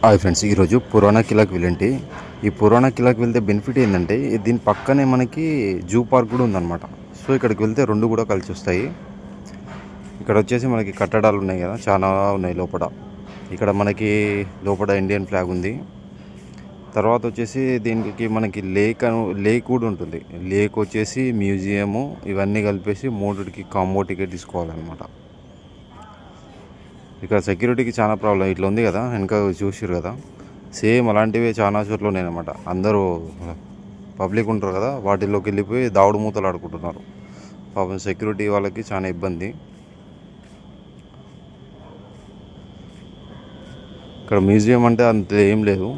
Hi friends, ఈరోజు పురాణా కిలాకి వెళ్ళండి. ఈ పురాణా కిలాకి వెళ్తే బెనిఫిట్ ఏంటంటే దీని పక్కనే మనకి జూ పార్క్ కూడా ఉందన్నమాట. సో ఇక్కడికి వెళ్తే రెండు కూడా కలిసి వస్తాయి. ఇక్కడ వచ్చేసి మనకి కట్టడాలు ఉన్నాయి కదా, చాలా ఉన్నాయి లోపల. ఇక్కడ మనకి లోపల ఇండియన్ ఫ్లాగ్ ఉంది. తర్వాత వచ్చేసి దీనికి మనకి లేక్ కూడా ఉంటుంది. లేక్ వచ్చేసి మ్యూజియము ఇవన్నీ కలిపేసి మూడిటికి కాంబో టికెట్ తీసుకోవాలన్నమాట. ఇక్కడ సెక్యూరిటీకి చాలా ప్రాబ్లం. ఇట్లా ఉంది కదా, వెనక చూసిరు కదా, సేమ్ అలాంటివి చాలా చోట్ల ఉన్నాయన్నమాట. అందరూ పబ్లిక్ ఉంటారు కదా, వాటిల్లోకి వెళ్ళిపోయి దావుడు మూతలు ఆడుకుంటున్నారు. పాపం సెక్యూరిటీ వాళ్ళకి చాలా ఇబ్బంది. ఇక్కడ మ్యూజియం అంటే అంత ఏం లేదు,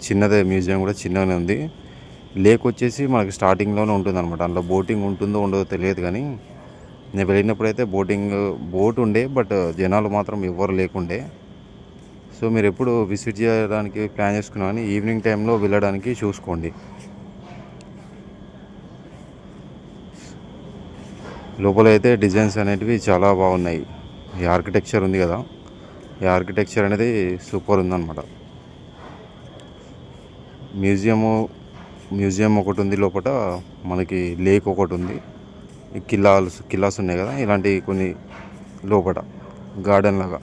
చిన్నదే మ్యూజియం, కూడా చిన్నగానే ఉంది. లేక్ వచ్చేసి మనకి స్టార్టింగ్లోనే ఉంటుంది అనమాట. అందులో బోటింగ్ ఉంటుందో ఉండదో తెలియదు, కానీ నేను వెళ్ళినప్పుడైతే బోట్ ఉండే, బట్ జనాలు మాత్రం ఎవ్వరు లేకుండే. సో మీరు ఎప్పుడు విజిట్ చేయడానికి ప్లాన్ చేసుకున్నా కానీ ఈవినింగ్ టైంలో వెళ్ళడానికి చూసుకోండి. లోపల అయితే డిజైన్స్ అనేటివి చాలా బాగున్నాయి. ఈ ఆర్కిటెక్చర్ ఉంది కదా, ఈ ఆర్కిటెక్చర్ అనేది సూపర్ ఉందన్నమాట. మ్యూజియం ఒకటి ఉంది లోపల, మనకి లేక్ ఒకటి ఉంది. ఈ కిల్లాస్ ఉన్నాయి కదా, ఇలాంటి కొన్ని లోపల గార్డెన్ లాగా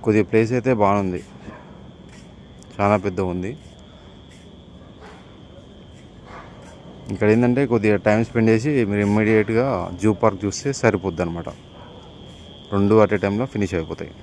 కొద్దిగా ప్లేస్ అయితే బాగుంది, చాలా పెద్దగా ఉంది. ఇక్కడ ఏంటంటే కొద్దిగా టైం స్పెండ్ చేసి మీరు ఇమ్మీడియట్గా జూ పార్క్ చూస్తే సరిపోద్ది అనమాట. రెండు అట్ ఏ టైంలో ఫినిష్ అయిపోతాయి.